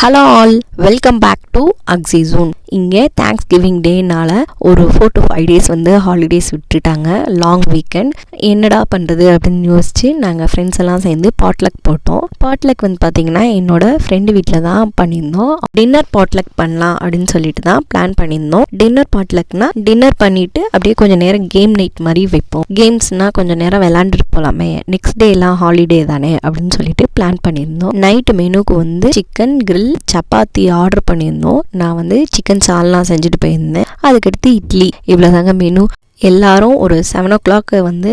Hello all, welcome back to அக்ஸிசூன். இங்கே thanks giving டேனால் ஒரு 4 to 5 days வந்து ஹாலிடேஸ் விட்டுட்டாங்க, லாங் வீக்கெண்ட். என்னடா பண்ணுறது அப்படின்னு யோசிச்சு நாங்கள் ஃப்ரெண்ட்ஸ் எல்லாம் சேர்ந்து பாட்லக் போட்டோம். பாட்லக் வந்து பார்த்திங்கன்னா என்னோட ஃப்ரெண்டு வீட்டில் தான் பண்ணியிருந்தோம். டின்னர் பாட்லக் பண்ணலாம் அப்படின்னு சொல்லிட்டு தான் பிளான் பண்ணியிருந்தோம். டின்னர் பாட்லக்னா டின்னர் பண்ணிவிட்டு அப்படியே கொஞ்சம் நேரம் கேம் நைட் மாதிரி வைப்போம். கேம்ஸ்னால் கொஞ்சம் நேரம் விளாண்டுட்டு போகலாமே, நெக்ஸ்ட் டே எல்லாம் ஹாலிடே தானே அப்படின்னு சொல்லிட்டு பிளான் பண்ணியிருந்தோம். நைட்டு மெனுக்கு வந்து சிக்கன் கிரில், சப்பாத்தி ஆர்டர் பண்ணியிருந்தோம். நான் வந்து சிக்கன் சால்னா செஞ்சுட்டு போயிருந்தேன். அதுக்கடுத்து இட்லி, இவ்வளோதாங்க மெனு. எல்லாரும் ஒரு 7 o'clock வந்து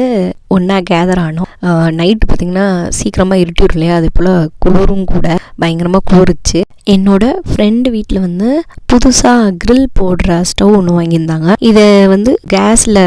ஒன்றா கேதர் ஆனோம். நைட்டு பார்த்திங்கன்னா சீக்கிரமாக இருட்டிடும் இல்லையா, அது போல் குளிரும் கூட, பயங்கரமாக குளிர்ச்சு. என்னோட ஃப்ரெண்டு வீட்டில் வந்து புதுசாக கிரில் போடுற ஸ்டவ் ஒன்று வாங்கியிருந்தாங்க. இதை வந்து கேஸில்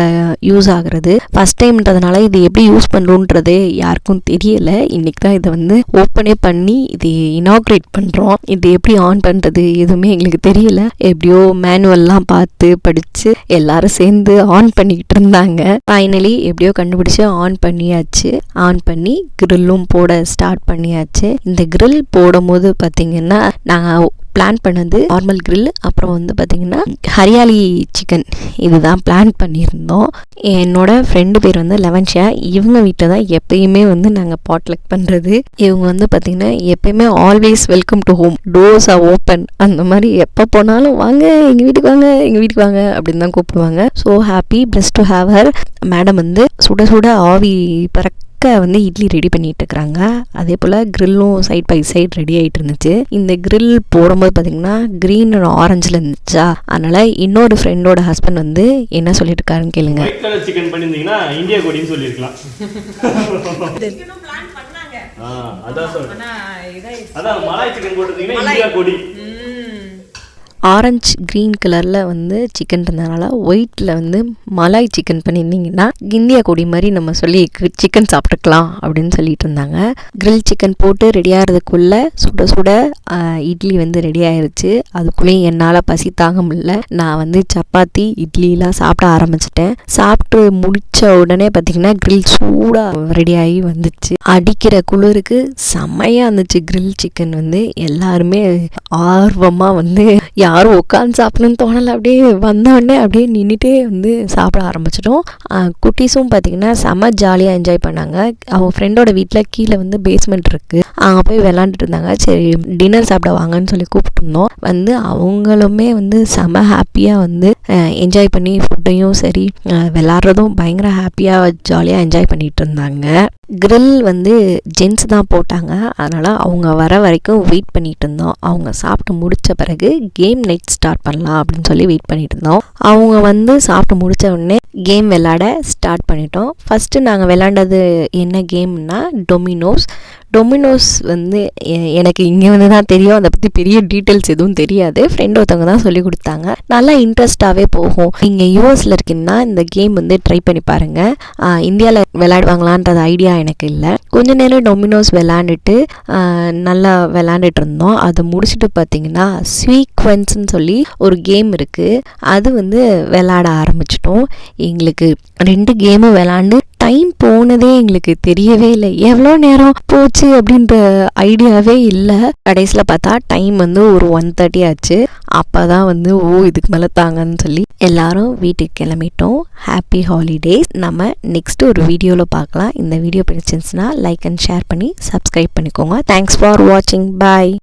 யூஸ் ஆகுறது ஃபஸ்ட் டைம்ன்றதுனால இது எப்படி யூஸ் பண்ணுறோன்றதே யாருக்கும் தெரியலை. இன்றைக்கி தான் இதை வந்து ஓப்பனே பண்ணி இது இனாக்ரேட் பண்ணுறோம். இது எப்படி ஆன் பண்ணுறது எதுவுமே எங்களுக்கு தெரியலை. எப்படியோ மேனுவல்லாம் பார்த்து படித்து எல்லாரும் சேர்ந்து ஆன் பண்ணிக்கிட்டு இருந்தாங்க. ஃபைனலி எப்படியோ கண்டுபிடிச்சி ஆன் பண்ணியாச்சு. ஆன் பண்ணி கிரில்லும் போட ஸ்டார்ட் பண்ணியாச்சு. இந்த கிரில் போடும் போது பார்த்திங்கன்னா நாங்கள் பிளான் பண்ணது நார்மல் கிரில், அப்புறம் வந்து பார்த்திங்கன்னா ஹரியாலி சிக்கன், இதுதான் பிளான் பண்ணியிருந்தோம். என்னோட ஃப்ரெண்டு பேர் வந்து லெவன்ஷா. இவங்க வீட்டில் தான் எப்பயுமே வந்து நாங்கள் பாட்லக் பண்ணுறது. இவங்க வந்து பார்த்திங்கன்னா எப்பயுமே always welcome to home, doors R open, அந்த மாதிரி எப்போ போனாலும் வாங்க எங்கள் வீட்டுக்கு வாங்க, எங்கள் வீட்டுக்கு வாங்க அப்படின்னு தான் கூப்பிடுவாங்க. So happy, plus to have her. Madam வந்து சுட சுட ஆவி பறக்க வந்து இட்லி ரெடி பண்ணிட்டு இருக்கிறாங்க. அதே போல் கிரில்லும் சைட் பை சைட் ரெடி ஆகிட்டு இருந்துச்சு. இந்த கிரில் போடும்போது பார்த்தீங்கன்னா க்ரீன் அண்ட் ஆரஞ்சில் இருந்துச்சா, அதனால இன்னொரு ஃப்ரெண்டோட ஹஸ்பண்ட் வந்து என்ன சொல்லிட்டு இருக்காருன்னு கேளுங்க. சிக்கன் பண்ணிருந்தீங்கன்னா இந்தியா கோடின்னு சொல்லியிருக்கலாம். அதான் மலாய் சிக்கன் போட்டிருந்தீங்கன்னா இந்தியா கோடி. ஆரஞ்சு க்ரீன் கலரில் வந்து சிக்கன் இருந்ததுனால ஒயிட்டில் வந்து மலாய் சிக்கன் பண்ணியிருந்தீங்கன்னா இந்தியா கொடி மாதிரி நம்ம சொல்லி சிக்கன் சாப்பிட்டுக்கலாம் அப்படின்னு சொல்லிட்டு இருந்தாங்க. கிரில் சிக்கன் போட்டு ரெடி ஆகிறதுக்குள்ளே சுட சுட இட்லி வந்து ரெடி ஆயிடுச்சு. அதுக்குள்ளேயும் என்னால் பசி தாங்க முடியல. நான் வந்து சப்பாத்தி இட்லிலாம் சாப்பிட ஆரம்பிச்சிட்டேன். சாப்பிட்டு முடித்த உடனே பார்த்திங்கன்னா கிரில் சூடாக ரெடி ஆகி வந்துச்சு. அடிக்கிற குளிருக்கு செம்மையாக இருந்துச்சு கிரில் சிக்கன். வந்து எல்லாருமே ஆர்வமாக வந்து யாரும் உட்காந்து சாப்பிடணும்னு தோணலை, அப்படியே வந்தோடனே அப்படியே நின்றுட்டே வந்து சாப்பிட ஆரம்பிச்சிட்டோம். குட்டீஸும் பார்த்திங்கன்னா செம்ம ஜாலியாக என்ஜாய் பண்ணாங்க. அவங்க ஃப்ரெண்டோட வீட்டில் கீழே வந்து பேஸ்மெண்ட் இருக்குது, அங்கே போய் விளாண்டுட்டு இருந்தாங்க. சரி டின்னர் சாப்பிட வாங்கன்னு சொல்லி கூப்பிட்டுருந்தோம். வந்து அவங்களுமே வந்து செம்ம ஹாப்பியாக வந்து என்ஜாய் பண்ணி ஃபுட்டையும் சரி விளாட்றதும் பயங்கர ஹாப்பியாக ஜாலியாக என்ஜாய் பண்ணிகிட்டு இருந்தாங்க. கிரில் வந்து ஜென்ஸ் தான் போட்டாங்க, அதனால் அவங்க வர வரைக்கும் வெயிட் பண்ணிகிட்டு இருந்தோம். அவங்க சாப்பிட்டு முடித்த பிறகு கேம் நைட் ஸ்டார்ட் பண்ணலாம் அப்படின்னு சொல்லி வெயிட் பண்ணிட்டு இருந்தோம். அவங்க வந்து சாப்பிட்டு முடித்த உடனே கேம் விளாட ஸ்டார்ட் பண்ணிட்டோம். ஃபஸ்ட்டு நாங்கள் விளாண்டது என்ன கேம்னா டொமினோஸ் வந்து எனக்கு இங்கே வந்து தான் தெரியும், அதை பற்றி பெரிய டீட்டெயில்ஸ் எதுவும் தெரியாது. ஃப்ரெண்ட் ஒருத்தவங்க தான் சொல்லி கொடுத்தாங்க. நல்லா இன்ட்ரெஸ்டாகவே போகும். இங்கே யூஎஸில் இருக்குன்னா இந்த கேம் வந்து ட்ரை பண்ணி பாருங்கள். இந்தியாவில் விளையாடுவாங்களான்றது ஐடியா எனக்கு இல்லை. கொஞ்ச நேரம் டொமினோஸ் விளாண்டுட்டு நல்லா விளாண்டுட்டு இருந்தோம். அதை முடிச்சுட்டு பார்த்திங்கன்னா சீக்வென்ஸ்ன்னு சொல்லி ஒரு கேம் இருக்குது, அது வந்து விளாட ஆரம்பிச்சிட்டோம். எங்களுக்கு 2 கேமும் விளாண்டு டைம் போனதே எங்களுக்கு தெரியவே இல்லை. எவ்வளோ நேரம் போச்சு அப்படின்ற ஐடியாவே இல்லை. கடைசியில் பார்த்தா டைம் வந்து ஒரு 1:30 ஆச்சு. அப்போ தான் வந்து இதுக்கு மேலே தாங்கன்னு சொல்லி எல்லாரும் வீட்டுக்கு கிளம்பிட்டோம். Happy holidays. நம்ம நெக்ஸ்ட் ஒரு வீடியோவில் பார்க்கலாம். இந்த வீடியோ பிடிச்சிருந்துச்சுன்னா லைக் அண்ட் ஷேர் பண்ணி சப்ஸ்கிரைப் பண்ணிக்கோங்க. தேங்க்ஸ் ஃபார் வாட்சிங். பாய்.